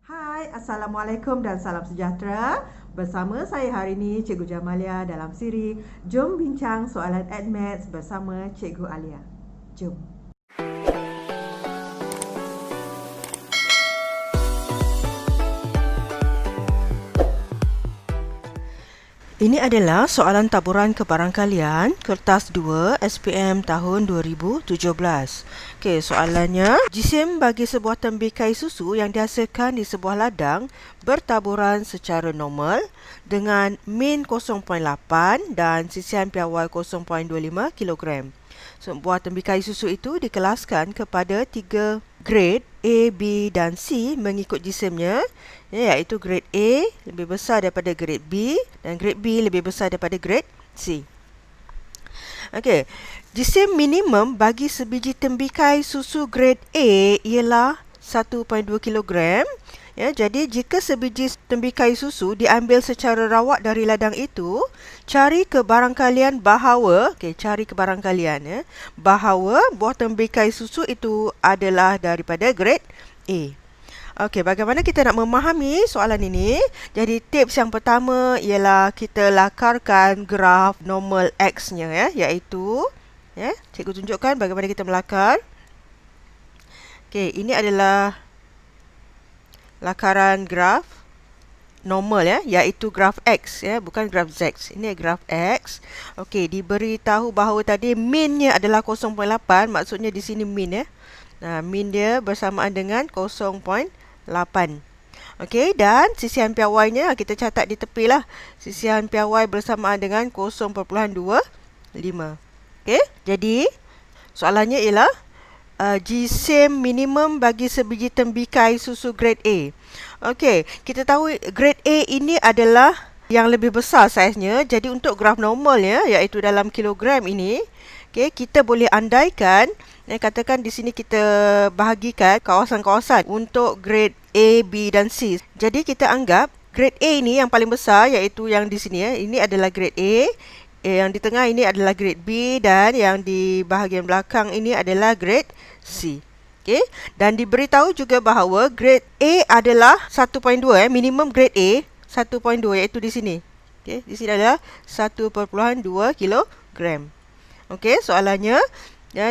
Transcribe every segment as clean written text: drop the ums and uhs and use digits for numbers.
Hai, Assalamualaikum dan salam sejahtera. Bersama saya hari ini Cikgu Jamalia dalam siri Jom Bincang Soalan AdMaths bersama Cikgu Alia. Jom. Ini adalah soalan taburan kebarangkalian kertas 2 SPM tahun 2017. Okey, soalannya, jisim bagi sebuah tembikai susu yang dihasilkan di sebuah ladang bertaburan secara normal dengan min 0.8 dan sisian piawai 0.25 kg. Sebuah tembikai susu itu dikelaskan kepada 3 grade A, B dan C mengikut jisimnya, iaitu grade A lebih besar daripada grade B dan grade B lebih besar daripada grade C. Okey, jisim minimum bagi sebiji tembikai susu grade A ialah 1.2 kg. Ya, jadi jika sebiji tembikai susu diambil secara rawak dari ladang itu, cari kebarangkalian bahawa, cari kebarangkalian bahawa buah tembikai susu itu adalah daripada grade A. Okey, bagaimana kita nak memahami soalan ini? Jadi tips yang pertama ialah kita lakarkan graf normal X-nya, iaitu, cikgu tunjukkan bagaimana kita melakar. Okey, ini adalah lakaran graf normal, iaitu graf X, bukan graf Z. Ini graf X. Okey, diberitahu bahawa tadi minnya adalah 0.8, maksudnya di sini min, min dia bersamaan dengan 0.8. Okey, dan sisian piawainya kita catat di tepi lah. Sisian piawai bersamaan dengan 0.25. Okey, jadi soalannya ialah jisim minimum bagi sebiji tembikai susu grade A. Okey, kita tahu grade A ini adalah yang lebih besar saiznya. Jadi untuk graf normal, iaitu dalam kilogram ini, kita boleh andaikan, katakan di sini kita bahagikan kawasan-kawasan untuk grade A, B dan C. Jadi kita anggap grade A ini yang paling besar, iaitu yang di sini, ini adalah grade A. Yang di tengah ini adalah grade B dan yang di bahagian belakang ini adalah grade C. Okey, dan diberitahu juga bahawa grade A adalah 1.2, minimum grade A 1.2, iaitu di sini. Okey, di sini adalah 1.2 kilogram. Okey, soalannya,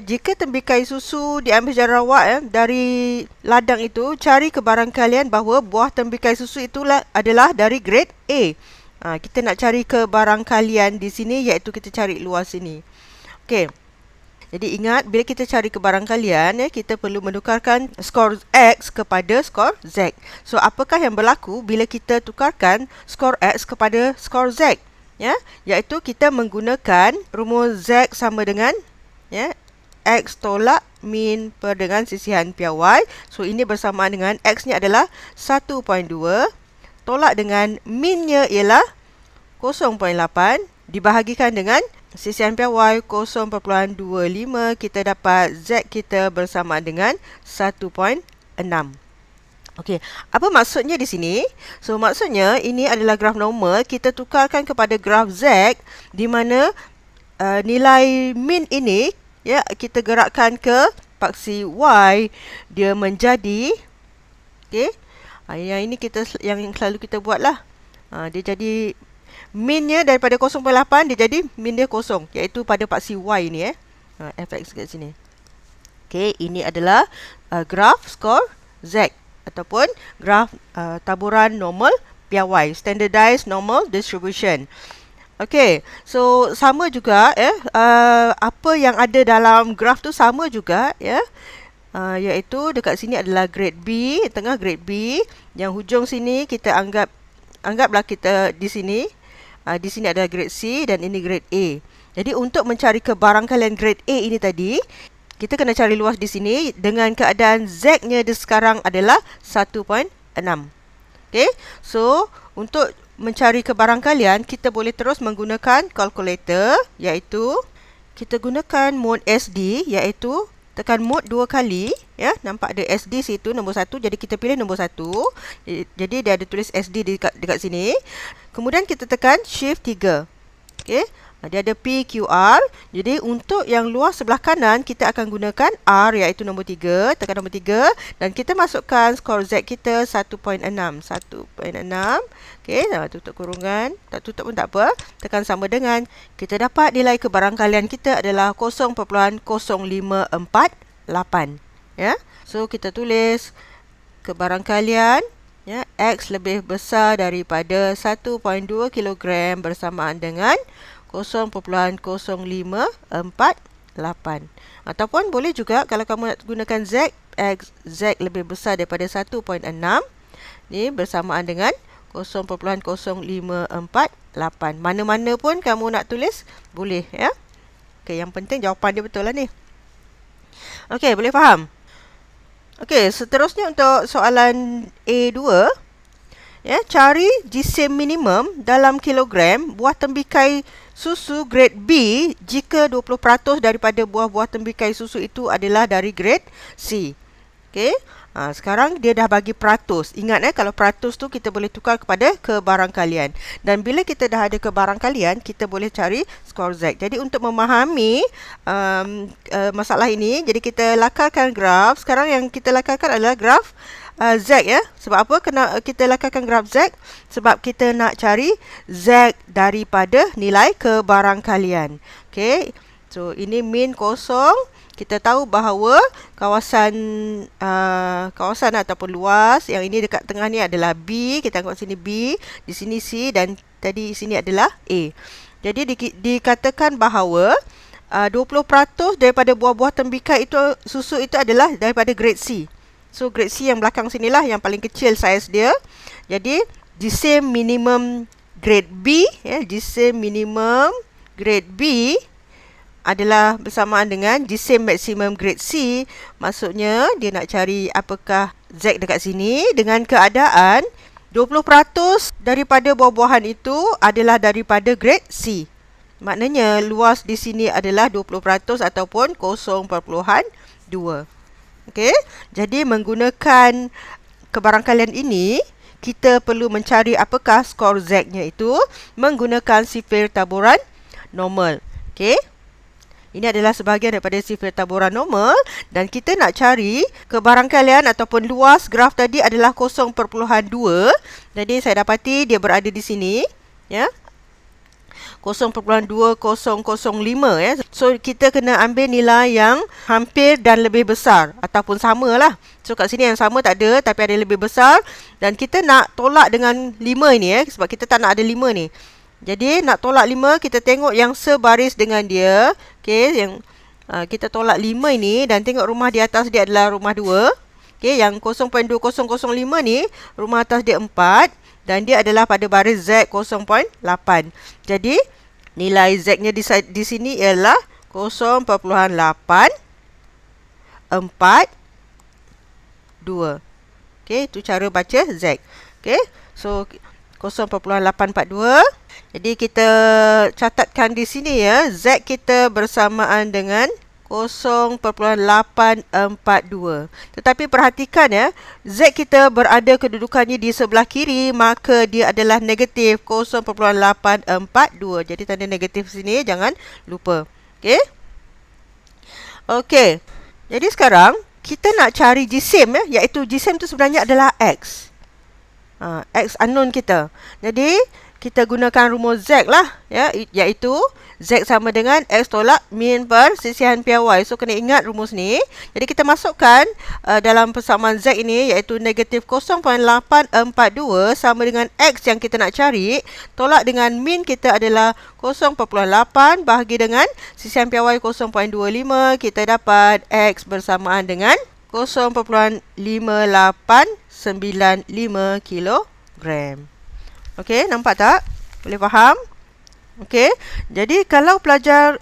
jika tembikai susu diambil secara rawak dari ladang itu, cari kebarangkalian bahawa buah tembikai susu itulah adalah dari grade A. Kita nak cari kebarangkalian di sini, iaitu kita cari luar sini. Okey. Jadi ingat, bila kita cari kebarangkalian, kita perlu menukarkan skor X kepada skor Z. So, apakah yang berlaku bila kita tukarkan skor X kepada skor Z? Iaitu kita menggunakan rumus Z sama dengan X tolak min per dengan sisihan piawai. So, ini bersamaan dengan X ni adalah 1.2. Tolak dengan minnya ialah 0.8 dibahagikan dengan sisian piawai 0.25, kita dapat Z kita bersamaan dengan 1.6. Okey, apa maksudnya di sini? So, maksudnya ini adalah graf normal, kita tukarkan kepada graf Z di mana nilai min ini kita gerakkan ke paksi Y, dia menjadi yang ini yang selalu kita buatlah. Dia jadi minnya daripada 0.8 dia jadi min dia 0, iaitu pada paksi Y ni fx kat sini. Okey, ini adalah graf skor Z ataupun graf taburan normal piawai, standardized normal distribution. Okey, so sama juga apa yang ada dalam graf tu sama juga iaitu dekat sini adalah grade B, tengah grade B, yang hujung sini kita anggaplah kita di sini adalah grade C dan ini grade A. Jadi untuk mencari kebarangkalian grade A ini tadi, kita kena cari luas di sini dengan keadaan Z-nya sekarang adalah 1.6. Okey, so untuk mencari kebarangkalian kita boleh terus menggunakan kalkulator, iaitu kita gunakan mod SD, iaitu tekan mod 2 kali, nampak ada SD situ nombor 1, jadi kita pilih nombor 1. Jadi dia ada tulis SD dekat sini. Kemudian kita tekan shift 3. Okey, Dia ada P, Q, R. Jadi untuk yang luas sebelah kanan, kita akan gunakan R, iaitu nombor 3. Tekan nombor 3. Dan kita masukkan skor Z kita 1.6. 1.6. Okey, tutup kurungan. Tak tutup pun tak apa. Tekan sama dengan. Kita dapat nilai kebarangkalian kita adalah 0.0548. Ya. So, kita tulis kebarangkalian. Ya, X lebih besar daripada 1.2 kg bersamaan dengan 0.0548. Ataupun boleh juga kalau kamu nak gunakan Z, Z lebih besar daripada 1.6. Ni bersamaan dengan 0.0548. Mana-mana pun kamu nak tulis, boleh ya. Okey, yang penting jawapan dia betul lah ni. Okey, boleh faham? Okey, seterusnya untuk soalan A2. Ya, cari GSIM minimum dalam kilogram buah tembikai susu grade B jika 20% daripada buah-buah tembikai susu itu adalah dari grade C. Okey. Sekarang dia dah bagi peratus. Ingat kalau peratus tu kita boleh tukar kepada kebarangkalian. Dan bila kita dah ada kebarangkalian, kita boleh cari skor Z. Jadi untuk memahami masalah ini, jadi kita lakarkan graf. Sekarang yang kita lakarkan adalah graf Z ya. Sebab apa kena kita lakarkan graf Z? Sebab kita nak cari Z daripada nilai kebarangkalian. Okey. So ini min kosong. Kita tahu bahawa kawasan ataupun luas yang ini dekat tengah ni adalah B. Kita tengok sini B, di sini C dan tadi sini adalah A. Jadi dikatakan bahawa 20% daripada buah-buah tembikai itu susu itu adalah daripada grade C. So grade C yang belakang sinilah yang paling kecil saiz dia. Jadi GSIM minimum grade B ya, GSIM minimum grade B adalah bersamaan dengan GSIM maksimum grade C. Maksudnya dia nak cari apakah Z dekat sini dengan keadaan 20% daripada buah-buahan itu adalah daripada grade C. Maknanya luas di sini adalah 20% ataupun 0.2. Okey. Jadi menggunakan kebarangkalian ini, kita perlu mencari apakah skor Z-nya itu menggunakan sifir taburan normal. Okey. Ini adalah sebahagian daripada sifir taburan normal dan kita nak cari kebarangkalian ataupun luas graf tadi adalah 0.2. Jadi saya dapati dia berada di sini, ya. 0.2005 ya. So kita kena ambil nilai yang hampir dan lebih besar ataupun samalah. So kat sini yang sama tak ada tapi ada lebih besar dan kita nak tolak dengan 5 ini ya sebab kita tak nak ada 5 ni. Jadi nak tolak 5 kita tengok yang sebaris dengan dia. Okey, yang kita tolak 5 ini dan tengok rumah di atas dia adalah rumah 2. Okey, yang 0.2005 ni rumah atas dia 4 dan dia adalah pada baris Z 0.8. Jadi nilai Z-nya di sini ialah 0.842. Okey, itu cara baca Z. Okey, so 0.842. Jadi kita catatkan di sini ya, Z kita bersamaan dengan 0.842. Tetapi perhatikan ya, Z kita berada kedudukannya di sebelah kiri, maka dia adalah negatif 0.842. Jadi tanda negatif sini jangan lupa. Okey. Okey. Jadi sekarang kita nak cari GSIM ya, iaitu GSIM itu sebenarnya adalah X. X unknown kita. Jadi kita gunakan rumus Z lah ya, iaitu Z sama dengan X tolak min per sisihan piawai. So kena ingat rumus ni. Jadi kita masukkan dalam persamaan Z ini iaitu negatif 0.842 sama dengan X yang kita nak cari tolak dengan min kita adalah 0.8 bahagi dengan sisihan piawai 0.25, kita dapat X bersamaan dengan 0.5895 kilogram. Okey, nampak tak? Boleh faham? Okey. Jadi kalau pelajar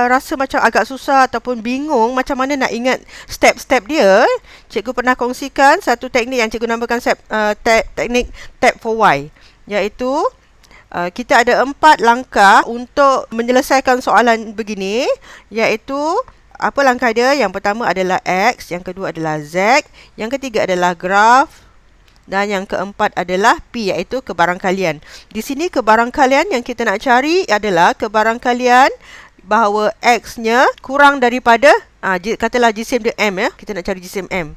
rasa macam agak susah ataupun bingung macam mana nak ingat step-step dia, cikgu pernah kongsikan satu teknik yang cikgu namakan teknik tap for Y, iaitu kita ada 4 langkah untuk menyelesaikan soalan begini, iaitu apa langkah dia? Yang pertama adalah X, yang kedua adalah Z, yang ketiga adalah graf, Dan yang keempat adalah P, iaitu kebarangkalian. Di sini kebarangkalian yang kita nak cari adalah kebarangkalian bahawa X-nya kurang daripada, katalah jisim dia M, ya. Kita nak cari jisim M.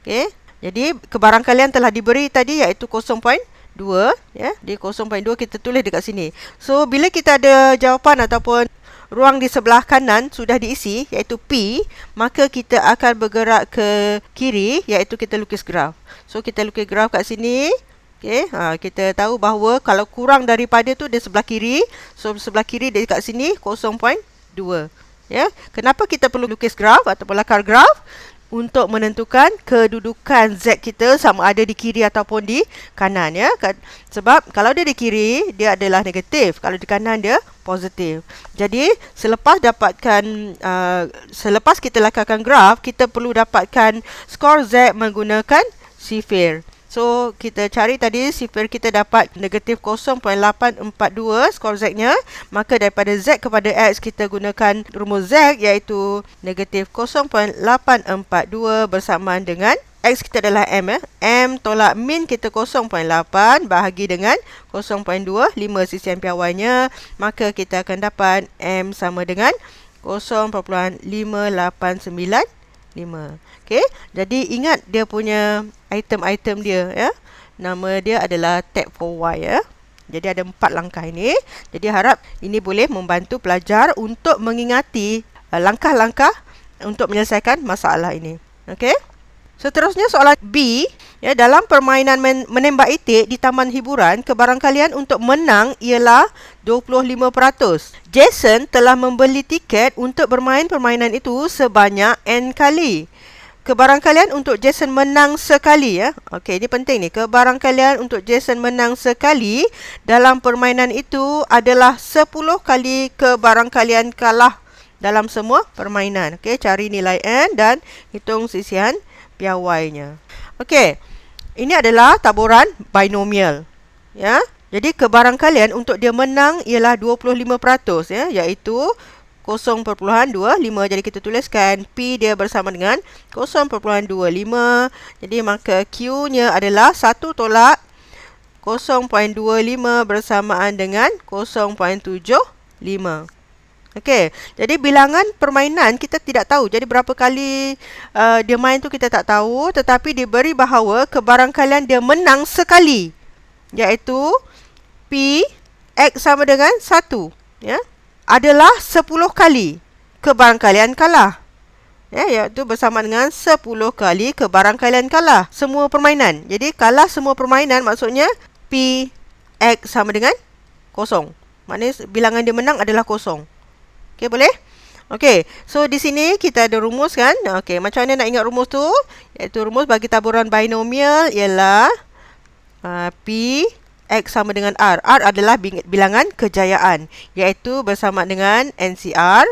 Okey. Jadi kebarangkalian telah diberi tadi iaitu 0.2, ya. Di 0.2 kita tulis dekat sini. So bila kita ada jawapan ataupun ruang di sebelah kanan sudah diisi iaitu P, maka kita akan bergerak ke kiri iaitu kita lukis graf. So kita lukis graf kat sini. Okey, kita tahu bahawa kalau kurang daripada tu dia sebelah kiri. So sebelah kiri dia kat sini 0.2. Ya. Kenapa kita perlu lukis graf ataupun lakar graf? Untuk menentukan kedudukan Z kita sama ada di kiri ataupun di kanan, ya. Sebab kalau dia di kiri, dia adalah negatif. Kalau di kanan, dia positif. Jadi, selepas kita lakarkan graf, kita perlu dapatkan skor Z menggunakan sifir. So, kita cari tadi sifir kita dapat negatif 0.842 skor Z-nya. Maka daripada Z kepada X kita gunakan rumus Z iaitu negatif 0.842 bersamaan dengan X kita adalah M, ya. M tolak min kita 0.8 bahagi dengan 0.2, 5 sisian piawainya. Maka kita akan dapat M sama dengan 0.5895. Okey, jadi ingat dia punya item-item dia, ya. Nama dia adalah tab for Y, ya. Jadi ada 4 langkah ini. Jadi harap ini boleh membantu pelajar untuk mengingati langkah-langkah untuk menyelesaikan masalah ini. Okey. Seterusnya soalan B, ya, dalam permainan menembak itik di taman hiburan, kebarangkalian untuk menang ialah 25%. Jason telah membeli tiket untuk bermain permainan itu sebanyak N kali. Kebarangkalian untuk Jason menang sekali, ya. Okey, ini penting ni. Kebarangkalian untuk Jason menang sekali dalam permainan itu adalah 10 kali kebarangkalian kalah dalam semua permainan. Okey, cari nilai N dan hitung sisian piawainya. Okey, ini adalah taburan binomial, ya. Jadi kebarangkalian untuk dia menang ialah 25%, ya, iaitu 0.25. Jadi kita tuliskan P dia bersama dengan 0.25. Jadi maka Q-nya adalah 1 tolak 0.25 bersamaan dengan 0.75. Okey, jadi bilangan permainan kita tidak tahu. Jadi berapa kali dia main tu kita tak tahu. Tetapi diberi bahawa kebarangkalian dia menang sekali, iaitu P X sama dengan 1, ya, adalah 10 kali kebarangkalian kalah, ya, iaitu bersama dengan 10 kali kebarangkalian kalah semua permainan. Jadi kalah semua permainan maksudnya P X sama dengan 0. Maknanya bilangan dia menang adalah 0. Okey, boleh? Okey, so di sini kita ada rumus, kan? Okey, macam mana nak ingat rumus tu? Iaitu rumus bagi taburan binomial ialah P X sama dengan R. R adalah bilangan kejayaan, iaitu bersama dengan NCR,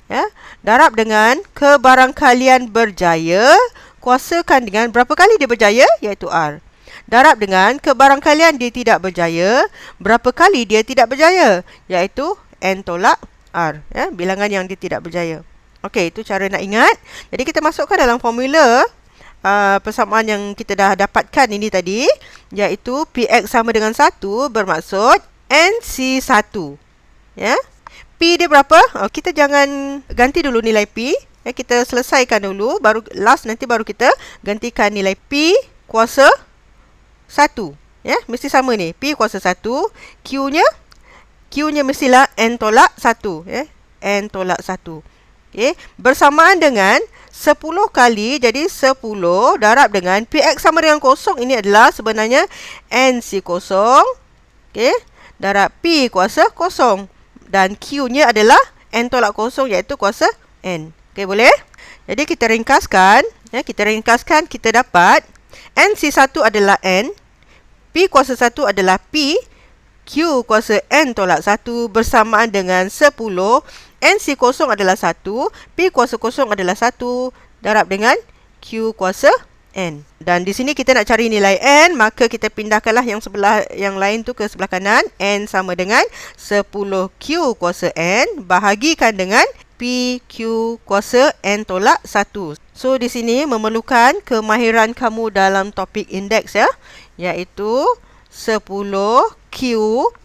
ya, darab dengan kebarangkalian berjaya, kuasakan dengan berapa kali dia berjaya, iaitu R. Darab dengan kebarangkalian dia tidak berjaya, berapa kali dia tidak berjaya, iaitu N tolak R, ya, bilangan yang dia tidak berjaya. Okey, itu cara nak ingat. Jadi kita masukkan dalam formula persamaan yang kita dah dapatkan ini tadi, iaitu Px sama dengan 1 bermaksud NC1, ya. P dia berapa? Kita jangan ganti dulu nilai P, ya, kita selesaikan dulu, baru nanti baru kita gantikan nilai P kuasa 1, ya, mesti sama ni. P kuasa 1, Q-nya mestilah N tolak 1, ya. N tolak 1. Okey, bersamaan dengan 10 kali, jadi 10 darab dengan Px sama dengan 0. Ini adalah sebenarnya NC0. Okey, darab P kuasa 0. Dan Q-nya adalah N tolak 0, iaitu kuasa N. Okey, boleh? Jadi kita ringkaskan, ya, kita dapat NC1 adalah N, P kuasa 1 adalah P, Q kuasa N tolak 1 bersamaan dengan 10. NC0 adalah 1. P kuasa 0 adalah 1. Darab dengan Q kuasa N. Dan di sini kita nak cari nilai N. Maka kita pindahkanlah yang lain tu ke sebelah kanan. N sama dengan 10Q kuasa N. Bahagikan dengan P, Q kuasa N tolak 1. So, di sini memerlukan kemahiran kamu dalam topik indeks ya, iaitu 10 Q.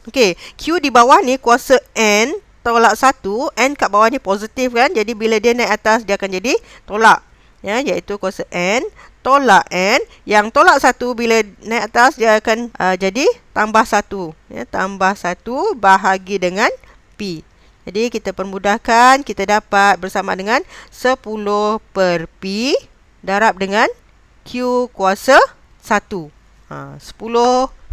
Okey, Q di bawah ni kuasa N tolak 1. N kat bawah ni positif kan. Jadi, bila dia naik atas, dia akan jadi tolak. Ya, iaitu kuasa N tolak N. Yang tolak 1 bila naik atas, dia akan jadi tambah 1. Ya, tambah 1 bahagi dengan P. Jadi, kita permudahkan, kita dapat bersama dengan 10 per P darab dengan Q kuasa 1. 10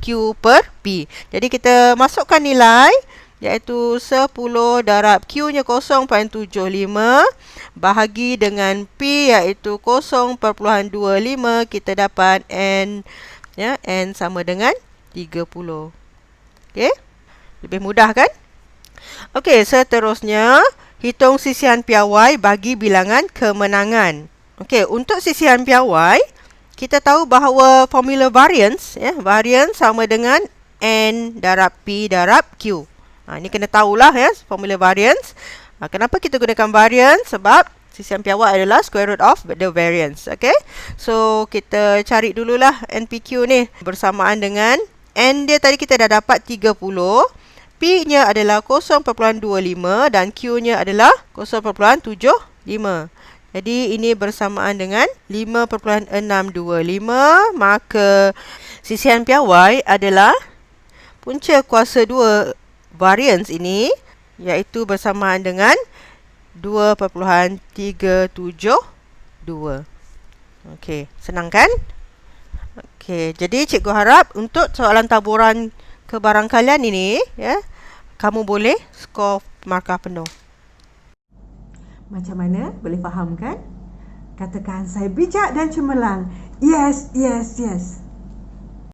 Q per P. Jadi, kita masukkan nilai, iaitu 10 darab Q-nya 0.75 bahagi dengan P, iaitu 0.25. Kita dapat N, ya, N sama dengan 30. Okey? Lebih mudah kan? Okey, seterusnya hitung sisihan piawai bagi bilangan kemenangan. Okey, untuk sisihan piawai, kita tahu bahawa formula variance, ya, variance sama dengan N darab P darab Q. Ini kena tahulah ya, formula variance. Kenapa kita gunakan variance? Sebab sisihan piawai adalah square root of the variance. Okey, so kita cari dululah NPQ ni bersamaan dengan N dia tadi kita dah dapat 30. P-nya adalah 0.25 dan Q-nya adalah 0.75. Jadi, ini bersamaan dengan 5.625. Maka, sisihan piawai adalah punca kuasa 2 variance ini, iaitu bersamaan dengan 2.372. Okey, senang kan? Okey, jadi cikgu harap untuk soalan taburan kebarangkalian ini, ya, kamu boleh skor markah penuh. Macam mana? Boleh faham kan? Katakan, saya bijak dan cemerlang. Yes, yes, yes.